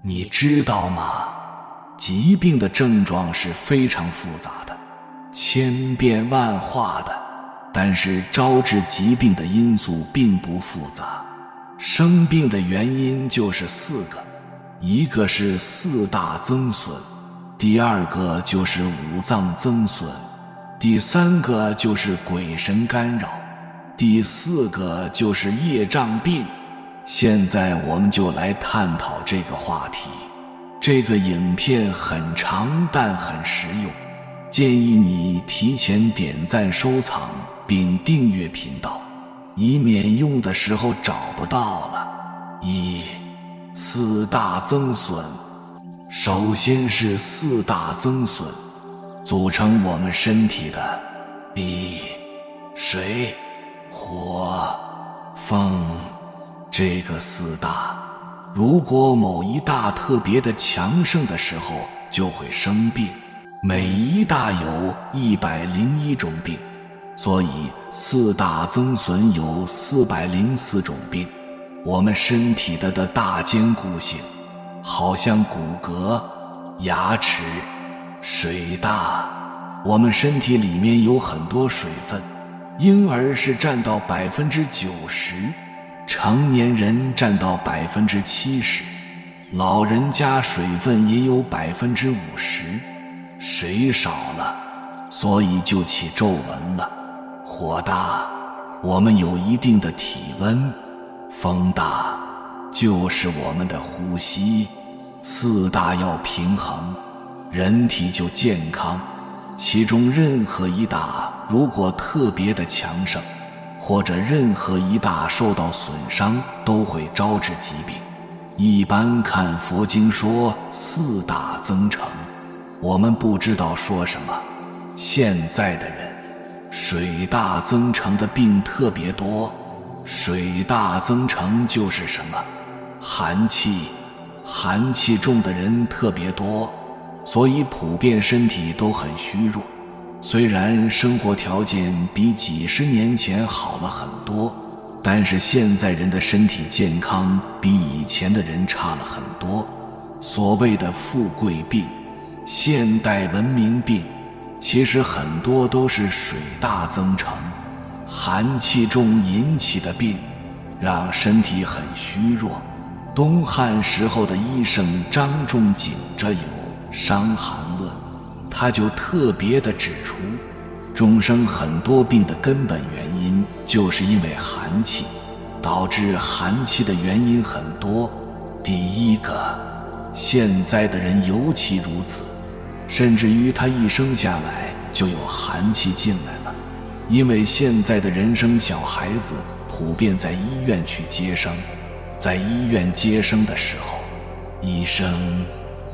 你知道吗？疾病的症状是非常复杂的，千变万化的，但是招致疾病的因素并不复杂。生病的原因就是4个，一个是4大增损，第2个就是5脏增损，第3个就是鬼神干扰，第4个就是业障病。现在我们就来探讨这个话题。这个影片很长但很实用，建议你提前点赞收藏并订阅频道，以免用的时候找不到了。4大增损。首先是4大增损，组成我们身体的地、水、火、风。这个4大，如果某一大特别的强盛的时候，就会生病。每一大有101种病，所以4大增损有404种病。我们身体的大坚固性，好像骨骼、牙齿、水大。我们身体里面有很多水分，婴儿是占到90%，成年人占到70%，老人家水分也有50%，水少了，所以就起皱纹了。火大，我们有一定的体温。风大，就是我们的呼吸。4大要平衡，人体就健康。其中任何一大如果特别的强盛，或者任何一大受到损伤，都会招致疾病。一般看佛经说4大增成，我们不知道说什么。现在的人水大增成的病特别多。水大增成就是什么？寒气，寒气重的人特别多，所以普遍身体都很虚弱。虽然生活条件比几十年前好了很多，但是现在人的身体健康比以前的人差了很多。所谓的富贵病、现代文明病，其实很多都是水大增成，寒气重引起的病，让身体很虚弱。东汉时候的医生张仲景这有《伤寒论》，他就特别地指出，终生很多病的根本原因就是因为寒气，导致寒气的原因很多。第一个，现在的人尤其如此，甚至于他一生下来就有寒气进来了。因为现在的人生小孩子普遍在医院去接生，在医院接生的时候，医生、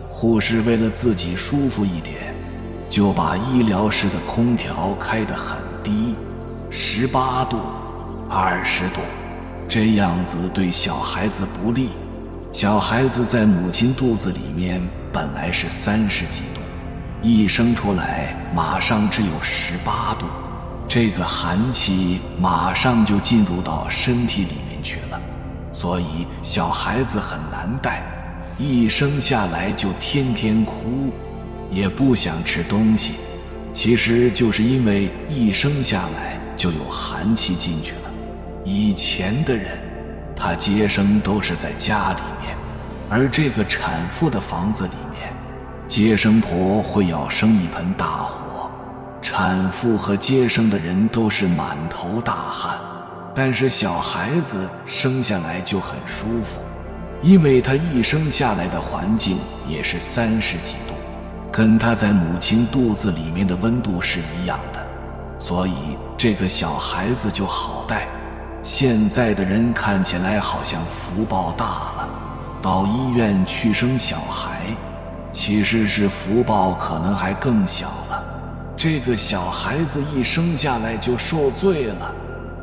护士为了自己舒服一点，就把医疗室的空调开得很低，18度、20度，这样子对小孩子不利。小孩子在母亲肚子里面本来是30几度，一生出来马上只有18度，这个寒气马上就进入到身体里面去了，所以小孩子很难带，一生下来就天天哭，也不想吃东西。其实就是因为一生下来就有寒气进去了。以前的人他接生都是在家里面，而这个产妇的房子里面，接生婆会要生一盆大火，产妇和接生的人都是满头大汗，但是小孩子生下来就很舒服，因为他一生下来的环境也是30几度，跟他在母亲肚子里面的温度是一样的，所以这个小孩子就好带。现在的人看起来好像福报大了，到医院去生小孩，其实是福报可能还更小了。这个小孩子一生下来就受罪了，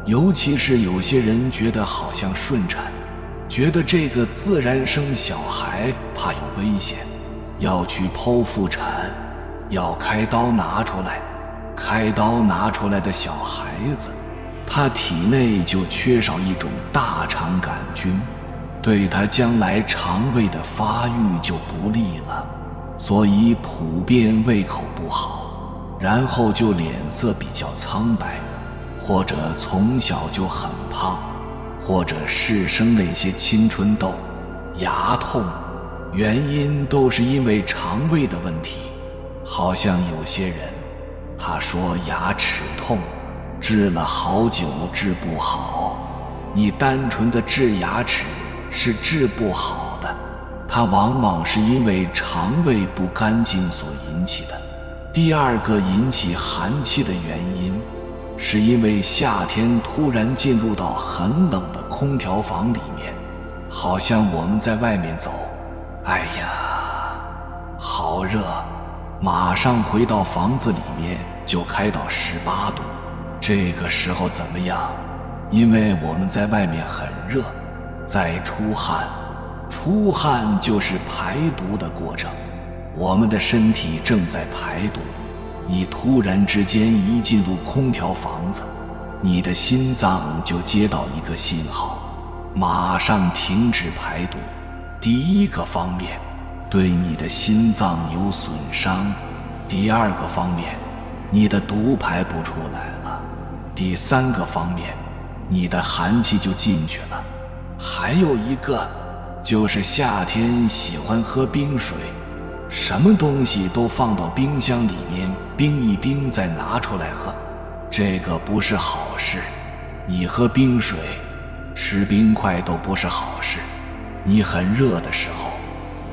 尤其是有些人觉得好像顺产，觉得这个自然生小孩怕有危险，要去剖腹产，要开刀拿出来，开刀拿出来的小孩子，他体内就缺少一种大肠杆菌，对他将来肠胃的发育就不利了，所以普遍胃口不好，然后就脸色比较苍白，或者从小就很胖，或者是生那些青春痘、牙痛，原因都是因为肠胃的问题。好像有些人，他说牙齿痛，治了好久治不好。你单纯的治牙齿是治不好的，它往往是因为肠胃不干净所引起的。第二个引起寒气的原因，是因为夏天突然进入到很冷的空调房里面，好像我们在外面走，哎呀，好热，马上回到房子里面就开到18度。这个时候怎么样？因为我们在外面很热，在出汗，出汗就是排毒的过程，我们的身体正在排毒。你突然之间一进入空调房子，你的心脏就接到一个信号，马上停止排毒。第一个方面，对你的心脏有损伤；第二个方面，你的毒排不出来了；第三个方面，你的寒气就进去了。还有一个，就是夏天喜欢喝冰水，什么东西都放到冰箱里面冰一冰再拿出来喝，这个不是好事。你喝冰水，吃冰块都不是好事。你很热的时候，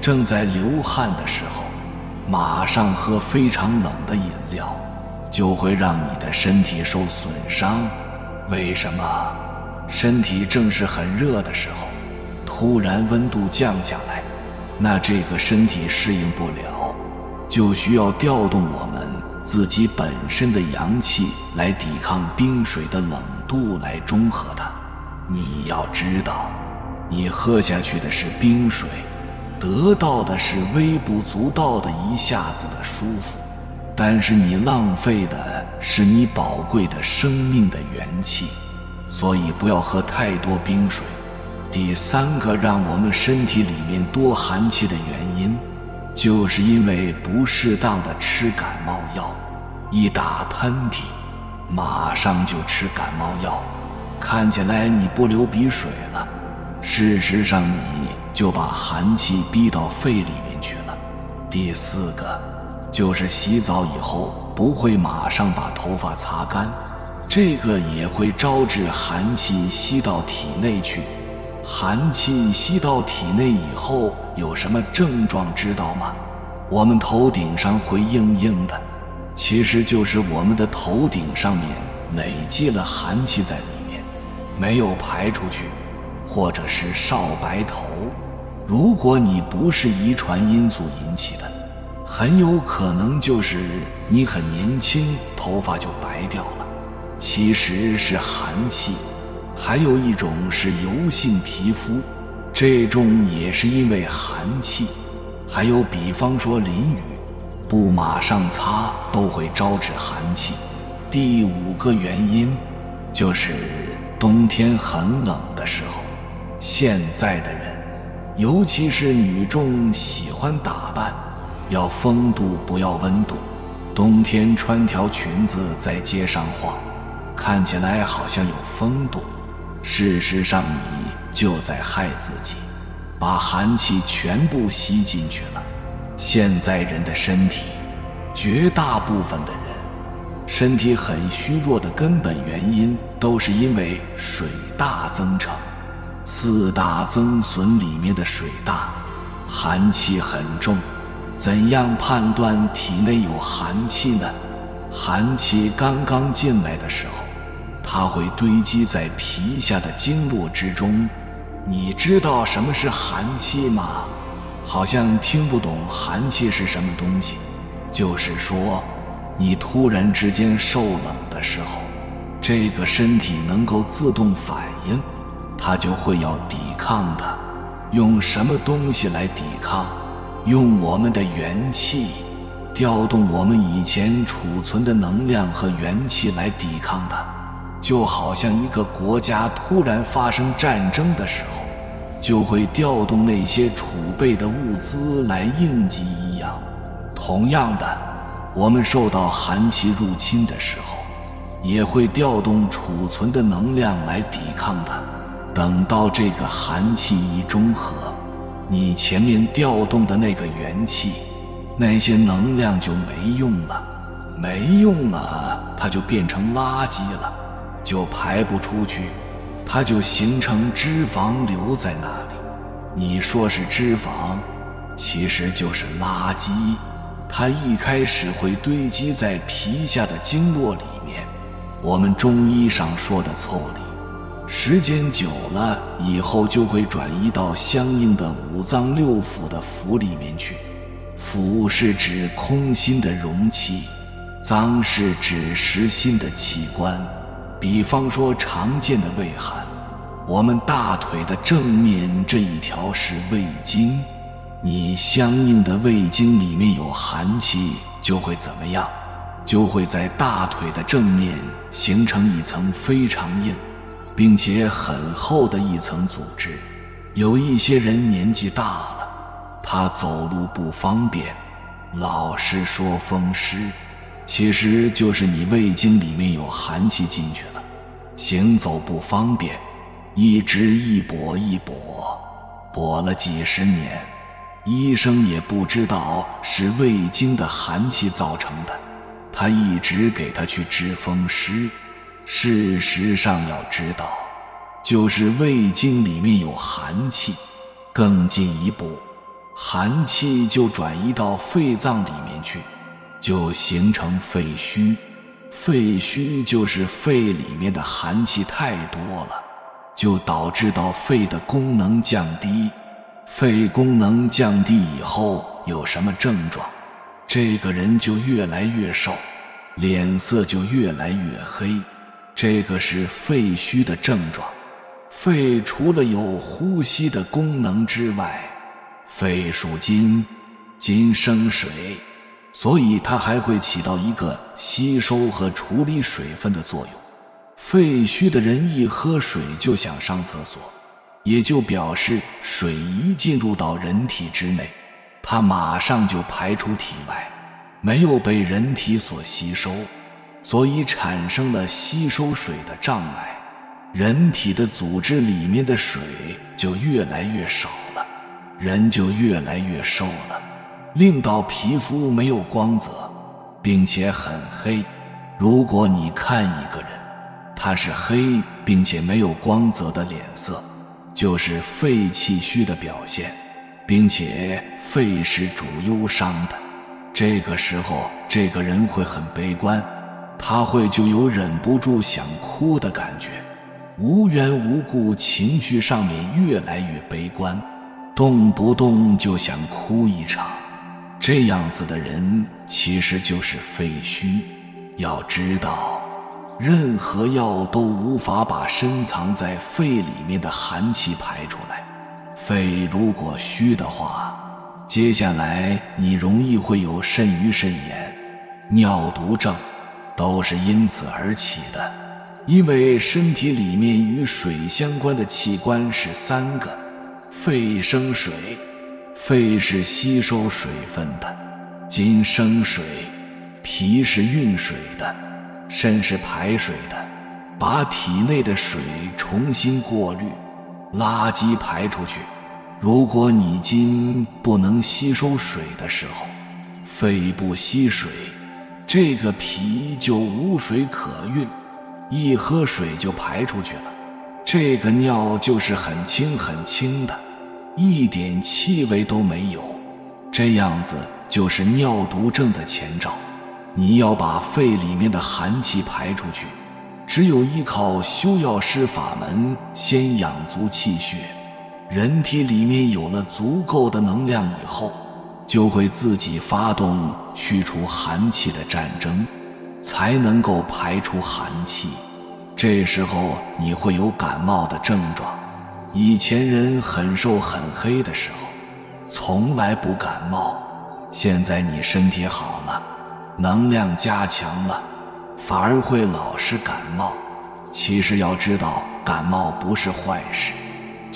正在流汗的时候，马上喝非常冷的饮料，就会让你的身体受损伤。为什么？身体正是很热的时候，突然温度降下来，那这个身体适应不了，就需要调动我们自己本身的阳气来抵抗冰水的冷度，来中和它。你要知道，你喝下去的是冰水，得到的是微不足道的一下子的舒服，但是你浪费的是你宝贵的生命的元气，所以不要喝太多冰水。第三个让我们身体里面多寒气的原因，就是因为不适当的吃感冒药，一打喷嚏马上就吃感冒药，看起来你不流鼻水了，事实上你就把寒气逼到肺里面去了。第四个就是洗澡以后不会马上把头发擦干，这个也会招致寒气吸到体内去。寒气吸到体内以后有什么症状知道吗？我们头顶上会硬硬的，其实就是我们的头顶上面累积了寒气在里面，没有排出去，或者是少白头。如果你不是遗传因素引起的，很有可能就是你很年轻头发就白掉了，其实是寒气。还有一种是油性皮肤，这种也是因为寒气。还有比方说淋雨，不马上擦都会招致寒气。第五个原因就是冬天很冷的时候，现在的人，尤其是女众喜欢打扮，要风度不要温度。冬天穿条裙子在街上晃，看起来好像有风度，事实上你就在害自己，把寒气全部吸进去了。现在人的身体，绝大部分的人身体很虚弱的根本原因，都是因为水大增成。四大增损里面的水大，寒气很重。怎样判断体内有寒气呢？寒气刚刚进来的时候，它会堆积在皮下的经络之中。你知道什么是寒气吗？好像听不懂寒气是什么东西。就是说，你突然之间受冷的时候，这个身体能够自动反应，它就会要抵抗它。用什么东西来抵抗？用我们的元气，调动我们以前储存的能量和元气来抵抗它。就好像一个国家突然发生战争的时候，就会调动那些储备的物资来应急一样。同样的，我们受到寒气入侵的时候，也会调动储存的能量来抵抗它。等到这个寒气一中和，你前面调动的那个元气，那些能量就没用了，没用了，它就变成垃圾了，就排不出去，它就形成脂肪留在那里。你说是脂肪，其实就是垃圾，它一开始会堆积在皮下的经络里面，我们中医上说的腠理，时间久了以后就会转移到相应的五脏六腑的腑里面去。腑是指空心的容器，脏是指实心的器官。比方说常见的胃寒，我们大腿的正面这一条是胃经，你相应的胃经里面有寒气，就会怎么样？就会在大腿的正面形成一层非常硬并且很厚的一层组织。有一些人年纪大了，他走路不方便，老是说风湿，其实就是你胃经里面有寒气进去了，行走不方便，一直一跛一跛，跛了几十年，医生也不知道是胃经的寒气造成的，他一直给他去治风湿。事实上要知道，就是胃经里面有寒气，更进一步，寒气就转移到肺脏里面去，就形成肺虚。肺虚就是肺里面的寒气太多了，就导致到肺的功能降低。肺功能降低以后有什么症状？这个人就越来越瘦，脸色就越来越黑，这个是肺虚的症状。肺除了有呼吸的功能之外，肺属金，金生水，所以它还会起到一个吸收和处理水分的作用。肺虚的人一喝水就想上厕所，也就表示水一进入到人体之内，它马上就排出体外，没有被人体所吸收，所以产生了吸收水的障碍，人体的组织里面的水就越来越少了，人就越来越瘦了，令到皮肤没有光泽，并且很黑。如果你看一个人，他是黑并且没有光泽的脸色，就是肺气虚的表现，并且肺是主忧伤的。这个时候这个人会很悲观，他会就有忍不住想哭的感觉，无缘无故情绪上面越来越悲观，动不动就想哭一场。这样子的人其实就是肺虚。要知道，任何药都无法把深藏在肺里面的寒气排出来。肺如果虚的话，接下来你容易会有肾盂肾炎、尿毒症，都是因此而起的。因为身体里面与水相关的器官是3个，肺生水，肺是吸收水分的，金生水，脾是运水的，肾是排水的，把体内的水重新过滤，垃圾排出去。如果你金不能吸收水的时候，肺不吸水，这个脾就无水可运，一喝水就排出去了，这个尿就是很清很清的，一点气味都没有，这样子就是尿毒症的前兆。你要把肺里面的寒气排出去，只有依靠修药师法门，先养足气血，人体里面有了足够的能量以后，就会自己发动驱除寒气的战争，才能够排出寒气。这时候你会有感冒的症状。以前人很瘦很黑的时候，从来不感冒，现在你身体好了，能量加强了，反而会老是感冒。其实要知道，感冒不是坏事，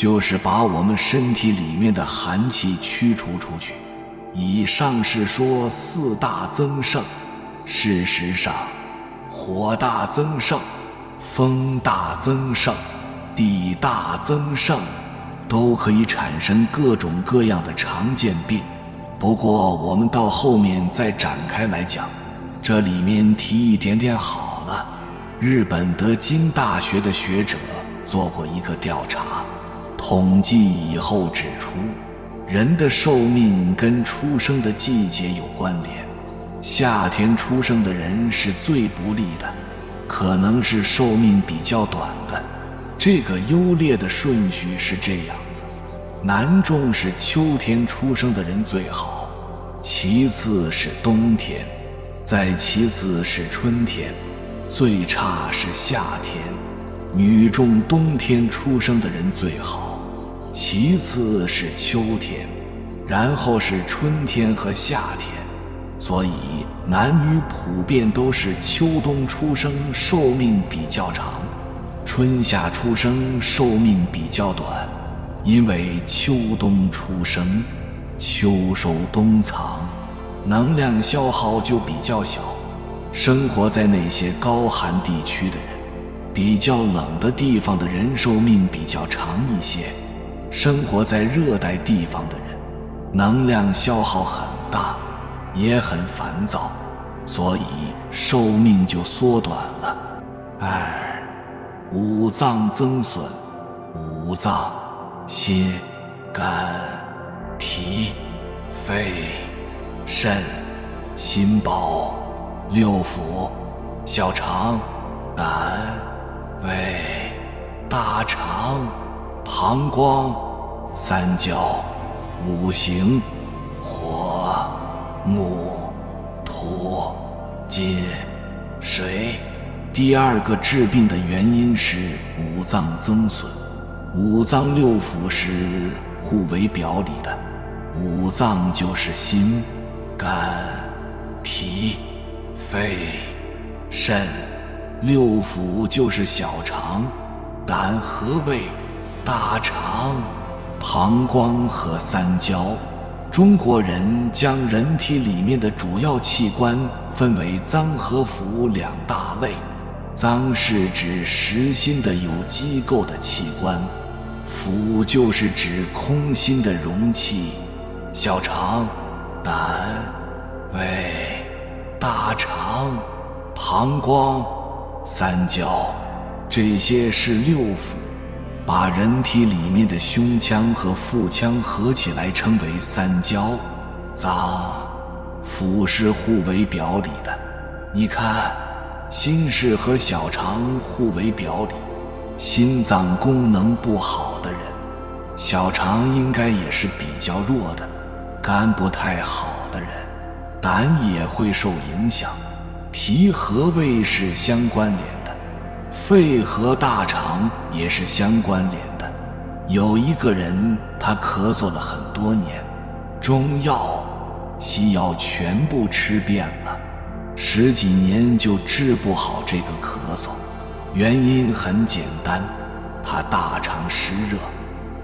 就是把我们身体里面的寒气驱除出去。以上是说四大增盛，事实上，火大增盛、风大增盛、地大增盛，都可以产生各种各样的常见病。不过我们到后面再展开来讲，这里面提一点点好了。日本德津大学的学者做过一个调查，统计以后指出，人的寿命跟出生的季节有关联。夏天出生的人是最不利的，可能是寿命比较短的。这个优劣的顺序是这样子：南中是秋天出生的人最好，其次是冬天，再其次是春天，最差是夏天。女中冬天出生的人最好，其次是秋天，然后是春天和夏天。所以男女普遍都是秋冬出生，寿命比较长；春夏出生寿命比较短。因为秋冬出生，秋收冬藏，能量消耗就比较小。生活在那些高寒地区的人，比较冷的地方的人寿命比较长一些。生活在热带地方的人，能量消耗很大，也很烦躁，所以寿命就缩短了。二、五脏增损。五脏：心、肝、脾、肺、肾、心包、六腑、小肠、胆、胃、大肠、膀胱、三焦、五行：火、木、土、金、水。第二个治病的原因是五脏增损。五脏六腑是互为表里的，五脏就是心、肝、脾、肺、肾，六腑就是小肠、胆和胃、大肠、膀胱和三焦。中国人将人体里面的主要器官分为脏和腑两大类。脏是指实心的有机构的器官，腑就是指空心的容器。小肠、胆、胃、大肠、膀胱、三焦，这些是六腑。把人体里面的胸腔和腹腔合起来称为三焦。脏、腑是互为表里的。你看，心室和小肠互为表里，心脏功能不好的人，小肠应该也是比较弱的；肝不太好的人，胆也会受影响。脾和胃是相关联的，肺和大肠也是相关联的。有一个人，他咳嗽了很多年，中药、西药全部吃遍了，10几年就治不好这个咳嗽。原因很简单，他大肠湿热，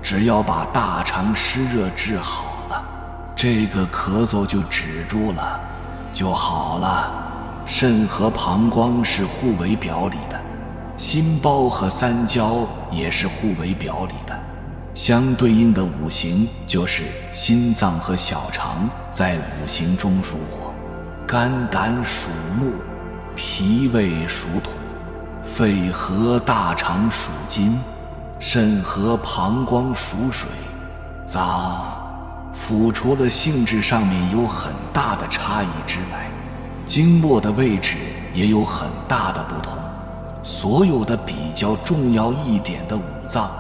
只要把大肠湿热治好了，这个咳嗽就止住了，就好了。肾和膀胱是互为表里的，心包和三焦也是互为表里的。相对应的五行就是心脏和小肠在五行中属火，肝胆属木，脾胃属土，肺和大肠属金，肾和膀胱属水。脏、腑除了性质上面有很大的差异之外，经络的位置也有很大的不同。所有的比较重要一点的五脏，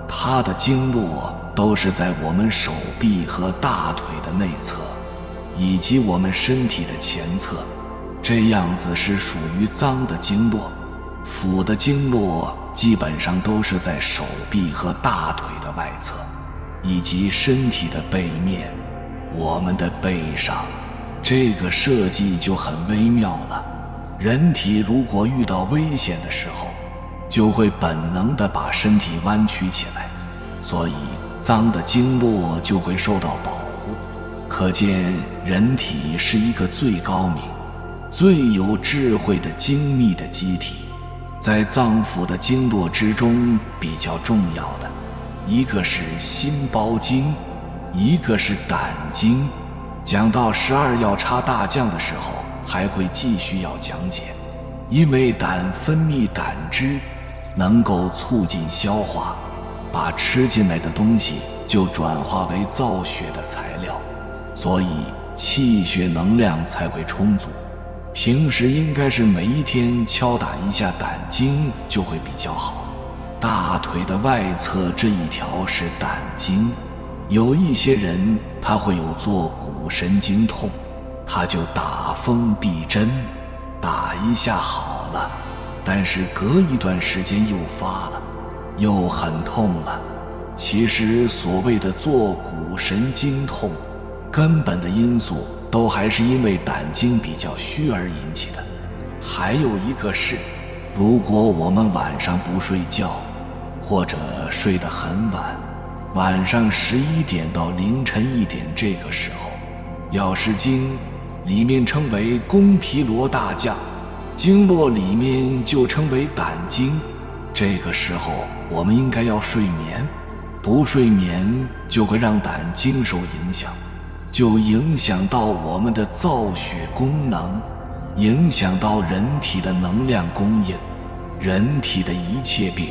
它的经络都是在我们手臂和大腿的内侧，以及我们身体的前侧，这样子是属于脏的经络。腑的经络基本上都是在手臂和大腿的外侧，以及身体的背面，我们的背上。这个设计就很微妙了。人体如果遇到危险的时候，就会本能地把身体弯曲起来，所以脏的经络就会受到保护。可见人体是一个最高明、最有智慧的精密的机体。在脏腑的经络之中，比较重要的一个是心包经，一个是胆经。讲到12要插大将的时候，还会继续要讲解。因为胆分泌胆汁，能够促进消化，把吃进来的东西就转化为造血的材料，所以气血能量才会充足。平时应该是每一天敲打一下胆经就会比较好。大腿的外侧这一条是胆经，有一些人他会有坐骨神经痛，他就打封闭针，打一下好了，但是隔一段时间又发了，又很痛了。其实所谓的坐骨神经痛，根本的因素都还是因为胆经比较虚而引起的。还有一个是，如果我们晚上不睡觉，或者睡得很晚，晚上11点到凌晨1点这个时候，药师经里面称为宫皮罗大将，经络里面就称为胆经。这个时候我们应该要睡眠，不睡眠就会让胆经受影响，就影响到我们的造血功能，影响到人体的能量供应。人体的一切病，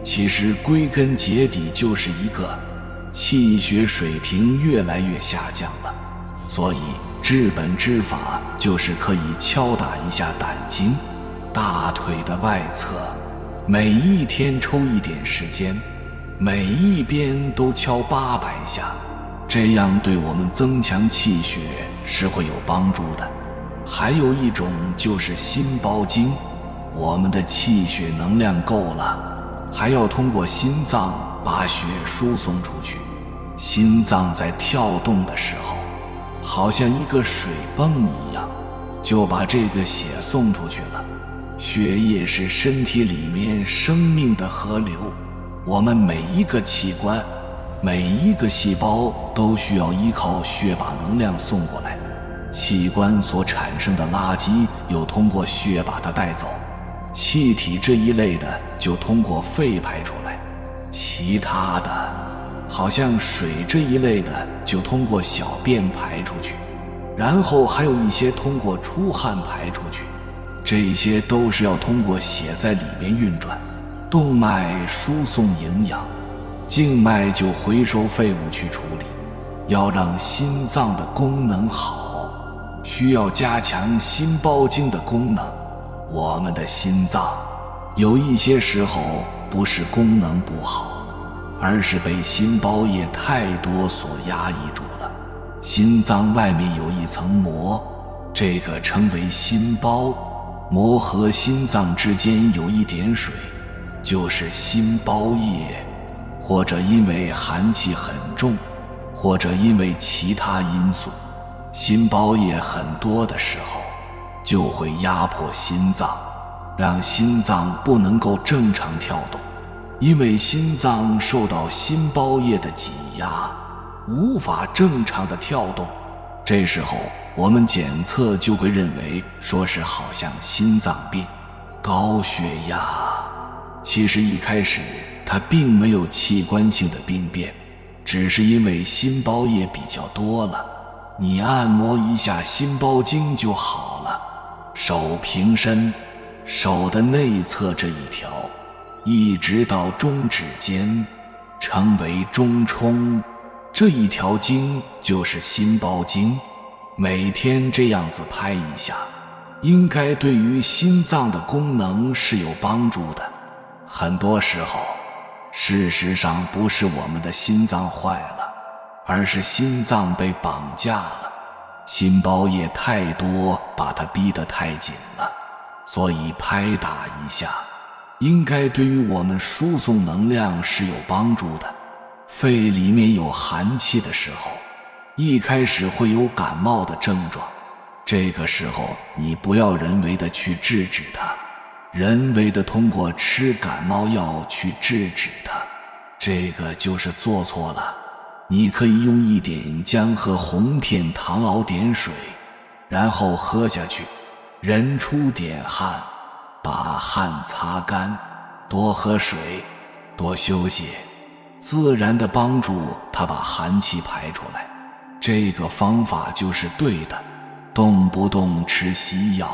其实归根结底就是一个气血水平越来越下降了。所以治本之法就是可以敲打一下胆经，大腿的外侧，每一天抽一点时间，每一边都敲800下，这样对我们增强气血是会有帮助的。还有一种就是心包经，我们的气血能量够了，还要通过心脏把血输送出去。心脏在跳动的时候，好像一个水泵一样，就把这个血送出去了。血液是身体里面生命的河流，我们每一个器官，每一个细胞都需要依靠血把能量送过来。器官所产生的垃圾又通过血把它带走，气体这一类的就通过肺排出来，其他的好像水这一类的就通过小便排出去，然后还有一些通过出汗排出去。这些都是要通过血在里面运转，动脉输送营养，静脉就回收废物去处理。要让心脏的功能好，需要加强心包经的功能。我们的心脏有一些时候不是功能不好，而是被心包液太多所压抑住了。心脏外面有一层膜，这个称为心包，膜和心脏之间有一点水，就是心包液。或者因为寒气很重，或者因为其他因素，心包液很多的时候，就会压迫心脏，让心脏不能够正常跳动。因为心脏受到心包液的挤压，无法正常的跳动，这时候我们检测就会认为说是好像心脏病、高血压。其实一开始它并没有器官性的病变，只是因为心包液比较多了，你按摩一下心包经就好了。手平伸，手的内侧这一条一直到中指尖，称为中冲，这一条经就是心包经。每天这样子拍一下，应该对于心脏的功能是有帮助的。很多时候事实上不是我们的心脏坏了，而是心脏被绑架了，心包液太多，把它逼得太紧了，所以拍打一下应该对于我们输送能量是有帮助的。肺里面有寒气的时候，一开始会有感冒的症状，这个时候你不要人为的去制止它，人为的通过吃感冒药去制止它，这个就是做错了。你可以用一点姜和红片糖熬点水，然后喝下去，人出点汗，把汗擦干，多喝水，多休息，自然地帮助它把寒气排出来。这个方法就是对的。动不动吃西药，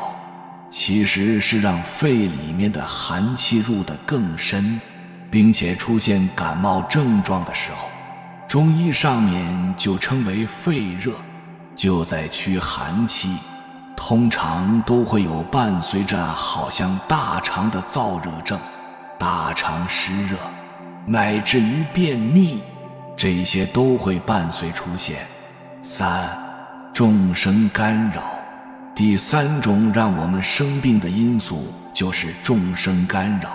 其实是让肺里面的寒气入得更深，并且出现感冒症状的时候，中医上面就称为肺热，就在驱寒气，通常都会有伴随着好像大肠的燥热症、大肠湿热，乃至于便秘，这些都会伴随出现。3. 众生干扰。第3种让我们生病的因素就是众生干扰。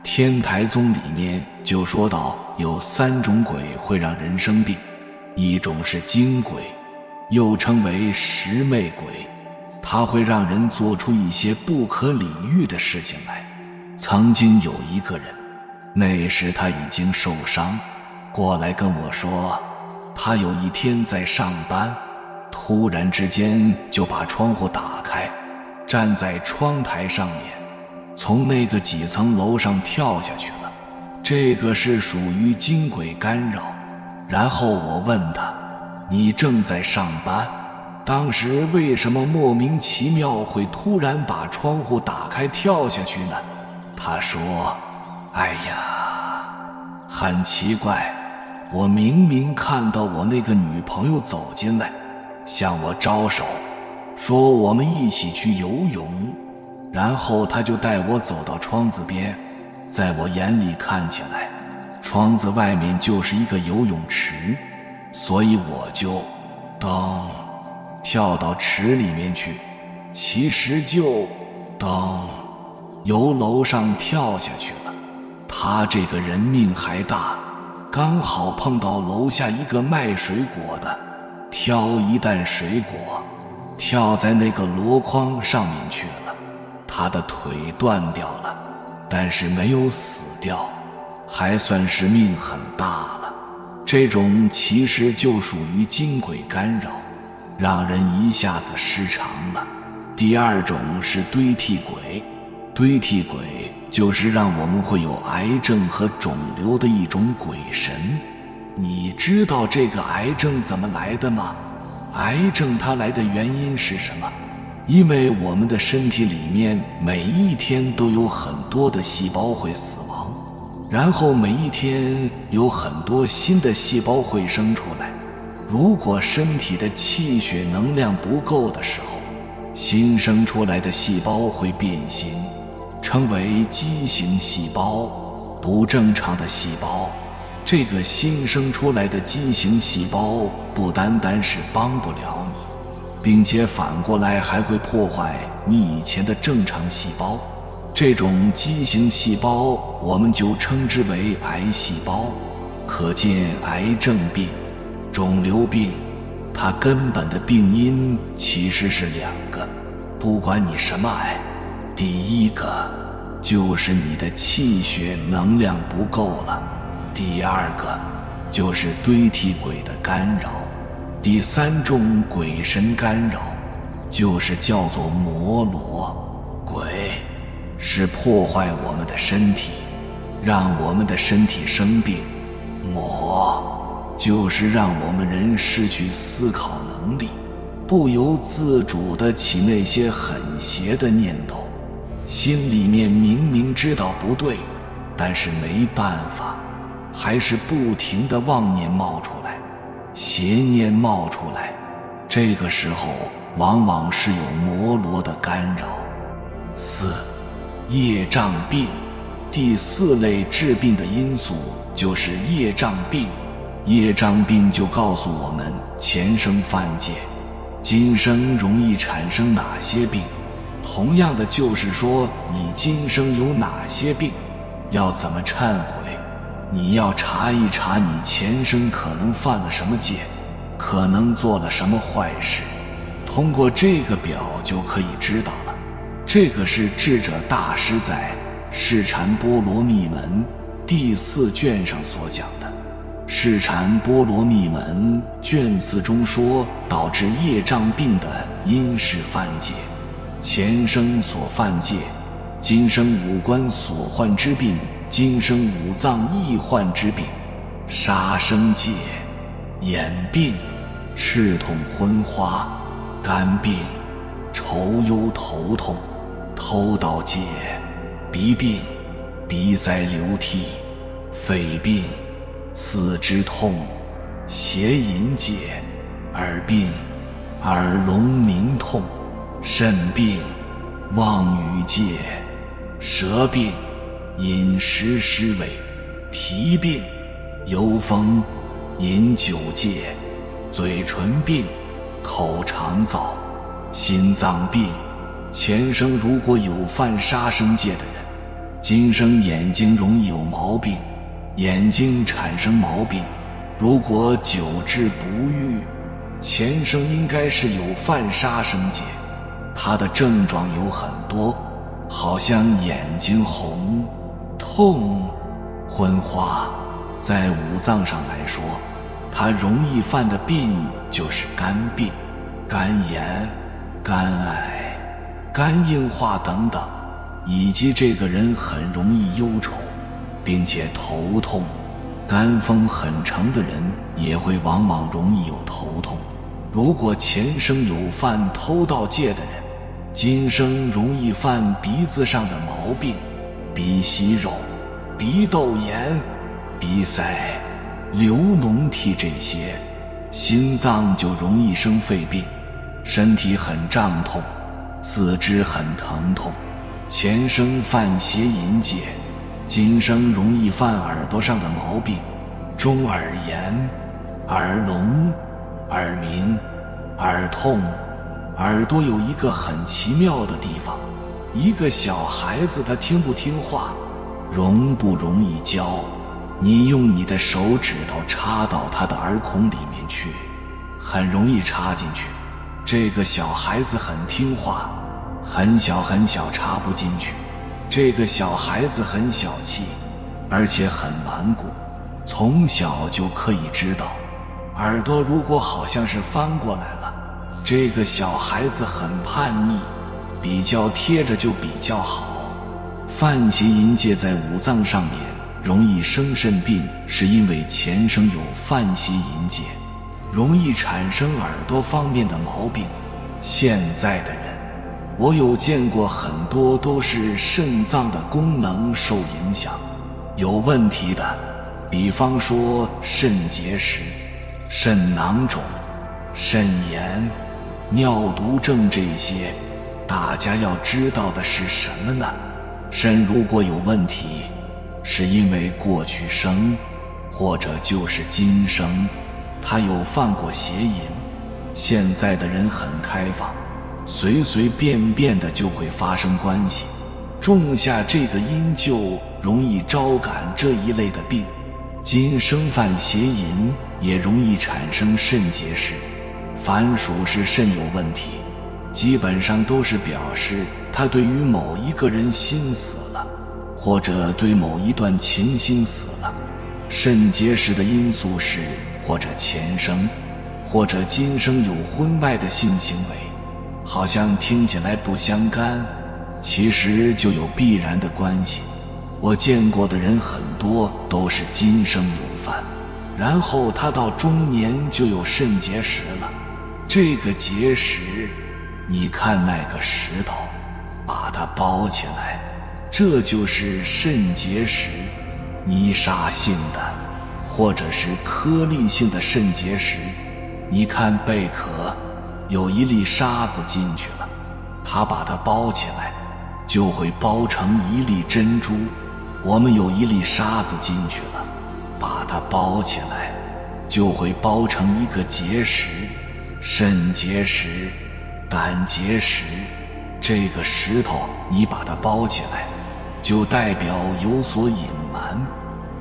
天台宗里面就说到有3种鬼会让人生病，一种是精鬼，又称为十魅鬼，它会让人做出一些不可理喻的事情来。曾经有一个人，那时他已经受伤，过来跟我说，他有一天在上班，突然之间就把窗户打开，站在窗台上面，从那个几层楼上跳下去了。这个是属于精鬼干扰。然后我问他，你正在上班，当时为什么莫名其妙会突然把窗户打开跳下去呢？他说，哎呀，很奇怪，我明明看到我那个女朋友走进来，向我招手，说我们一起去游泳，然后他就带我走到窗子边，在我眼里看起来，窗子外面就是一个游泳池，所以我就跳到池里面去，其实就由楼上跳下去了。他这个人命还大，刚好碰到楼下一个卖水果的，挑一担水果，跳在那个箩筐上面去了。他的腿断掉了，但是没有死掉，还算是命很大了。这种其实就属于精鬼干扰，让人一下子失常了。第2种是堆替鬼。堆替鬼就是让我们会有癌症和肿瘤的一种鬼神。你知道这个癌症怎么来的吗？癌症它来的原因是什么？因为我们的身体里面每一天都有很多的细胞会死亡，然后每一天有很多新的细胞会生出来。如果身体的气血能量不够的时候，新生出来的细胞会变形，称为畸形细胞，不正常的细胞。这个新生出来的畸形细胞不单单是帮不了你，并且反过来还会破坏你以前的正常细胞。这种畸形细胞我们就称之为癌细胞。可见癌症病、肿瘤病，它根本的病因其实是2个，不管你什么癌。第1个就是你的气血能量不够了，第2个就是堆替鬼的干扰，第3种鬼神干扰就是叫做魔罗。鬼是破坏我们的身体，让我们的身体生病，魔就是让我们人失去思考能力，不由自主地起那些很邪的念头，心里面明明知道不对，但是没办法，还是不停地妄念冒出来，邪念冒出来。这个时候往往是有魔罗的干扰。4. 业障病。第4类致病的因素就是业障病。业障病就告诉我们前生犯戒，今生容易产生哪些病，同样的就是说你今生有哪些病，要怎么忏悔。你要查一查你前生可能犯了什么戒，可能做了什么坏事，通过这个表就可以知道了。这个是智者大师在《释禅波罗蜜门》第4卷上所讲的。释禅波罗蜜门卷4中说，导致业障病的因是犯戒，前生所犯戒，今生五官所患之病，今生五脏亦患之病，杀生戒、眼病、赤痛昏花、肝病、愁忧头痛、偷盗戒、鼻病、鼻塞流涕、肺病、四肢痛、邪淫戒、耳病、耳聋鸣痛、肾病、妄语戒、舌病、饮食失味、脾病、忧风、饮酒戒、嘴唇病、口肠燥、心脏病。前生如果有犯杀生戒的人，今生眼睛容易有毛病，眼睛产生毛病，如果久治不愈，前生应该是有犯杀生戒。他的症状有很多，好像眼睛红、痛、昏花。在五脏上来说，他容易犯的病就是肝病、肝炎、肝癌、肝硬化等等，以及这个人很容易忧愁，并且头痛。肝风很盛的人也会往往容易有头痛。如果前生有犯偷盗戒的人，今生容易犯鼻子上的毛病，鼻息肉、鼻窦炎、鼻塞、流脓涕这些。心脏就容易生肺病，身体很胀痛，四肢很疼痛。前生犯邪淫戒，今生容易犯耳朵上的毛病，中耳炎、耳聋、耳鸣、耳痛。耳朵有一个很奇妙的地方，一个小孩子他听不听话，容不容易教，你用你的手指头插到他的耳孔里面去，很容易插进去。这个小孩子很听话，很小很小插不进去。这个小孩子很小气，而且很顽固，从小就可以知道，耳朵如果好像是翻过来了，这个小孩子很叛逆，比较贴着就比较好。犯邪淫戒在五脏上面容易生肾病，是因为前生有犯邪淫戒，容易产生耳朵方面的毛病。现在的人，我有见过很多都是肾脏的功能受影响，有问题的，比方说肾结石、肾囊肿、肾炎、尿毒症这些。大家要知道的是什么呢？肾如果有问题，是因为过去生或者就是今生他有犯过邪淫。现在的人很开放，随随便便的就会发生关系，种下这个因就容易招感这一类的病。今生犯邪淫也容易产生肾结石。凡属是肾有问题，基本上都是表示他对于某一个人心死了，或者对某一段情心死了。肾结石的因素是或者前生或者今生有婚外的性行为，好像听起来不相干，其实就有必然的关系。我见过的人很多都是今生有犯，然后他到中年就有肾结石了。这个结石，你看那个石头，把它包起来，这就是肾结石。泥沙性的或者是颗粒性的肾结石，你看贝壳有一粒沙子进去了，它把它包起来，就会包成一粒珍珠。我们有一粒沙子进去了，把它包起来，就会包成一个结石。肾结石、胆结石，这个石头你把它包起来，就代表有所隐瞒。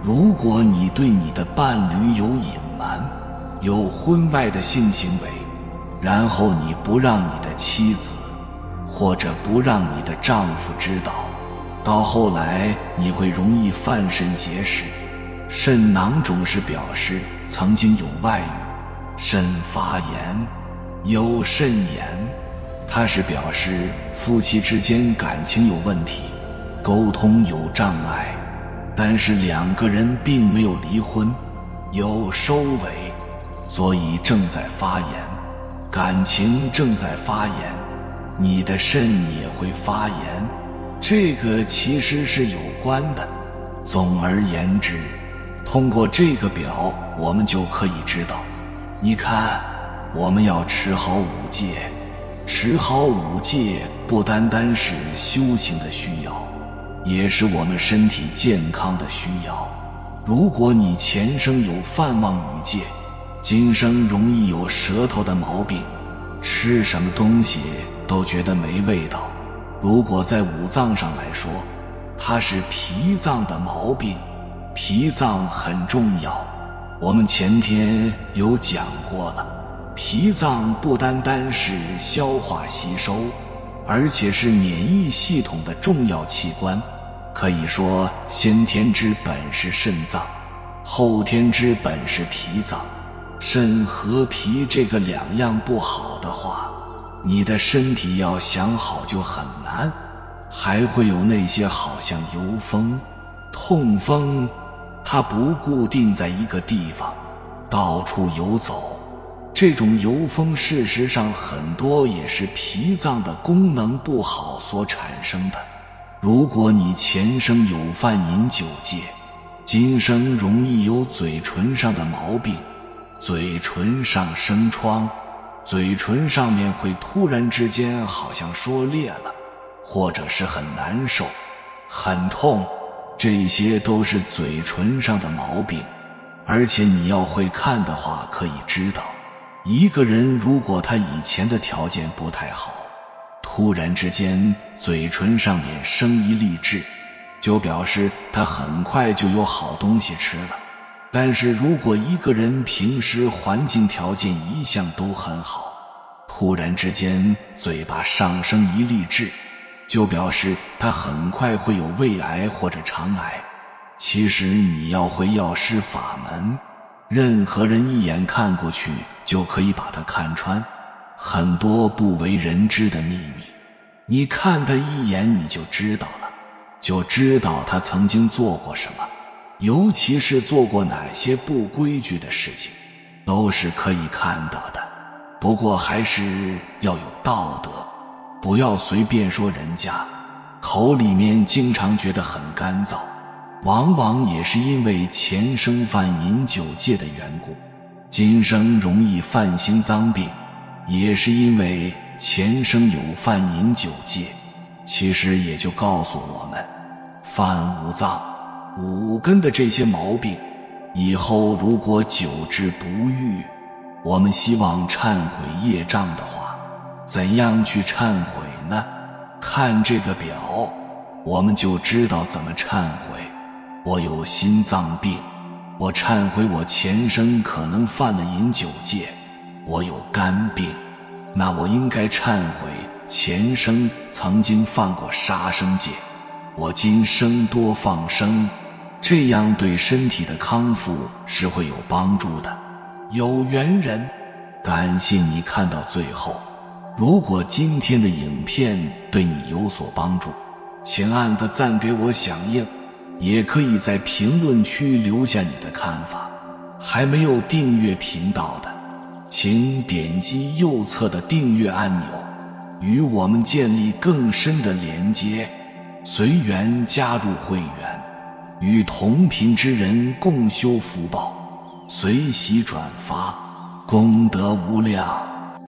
如果你对你的伴侣有隐瞒，有婚外的性行为，然后你不让你的妻子或者不让你的丈夫知道，到后来你会容易犯肾结石。肾囊肿是表示曾经有外遇，肾发炎，有肾炎，它是表示夫妻之间感情有问题，沟通有障碍，但是两个人并没有离婚，有收尾，所以正在发炎，感情正在发炎，你的肾也会发炎，这个其实是有关的。总而言之，通过这个表我们就可以知道，你看，我们要持好五戒，持好五戒不单单是修行的需要，也是我们身体健康的需要。如果你前生有犯妄语戒，今生容易有舌头的毛病，吃什么东西都觉得没味道。如果在五脏上来说，它是脾脏的毛病，脾脏很重要，我们前天有讲过了，脾脏不单单是消化吸收，而且是免疫系统的重要器官。可以说先天之本是肾脏，后天之本是脾脏。肾和脾这个两样不好的话，你的身体要想好就很难。还会有那些好像游风、痛风，它不固定在一个地方，到处游走。这种游风事实上很多也是脾脏的功能不好所产生的。如果你前生有犯饮酒戒，今生容易有嘴唇上的毛病，嘴唇上生疮，嘴唇上面会突然之间好像说裂了，或者是很难受、很痛，这些都是嘴唇上的毛病。而且你要会看的话，可以知道，一个人如果他以前的条件不太好，突然之间嘴唇上面生一粒痣，就表示他很快就有好东西吃了。但是如果一个人平时环境条件一向都很好，突然之间嘴巴上升一粒痣，就表示他很快会有胃癌或者肠癌。其实你要会药师法门，任何人一眼看过去就可以把他看穿，很多不为人知的秘密，你看他一眼你就知道了，就知道他曾经做过什么，尤其是做过哪些不规矩的事情，都是可以看到的。不过还是要有道德，不要随便说人家，口里面经常觉得很干燥，往往也是因为前生犯饮酒戒的缘故，今生容易犯心脏病，也是因为前生有犯饮酒戒。其实也就告诉我们，犯五脏、五根的这些毛病，以后如果久治不愈，我们希望忏悔业障的话，怎样去忏悔呢？看这个表，我们就知道怎么忏悔。我有心脏病，我忏悔我前生可能犯了饮酒戒。我有肝病，那我应该忏悔前生曾经犯过杀生戒。我今生多放生，这样对身体的康复是会有帮助的。有缘人，感谢你看到最后。如果今天的影片对你有所帮助，请按个赞给我响应，也可以在评论区留下你的看法。还没有订阅频道的，请点击右侧的订阅按钮，与我们建立更深的连接，随缘加入会员，与同频之人共修福报，随喜转发，功德无量。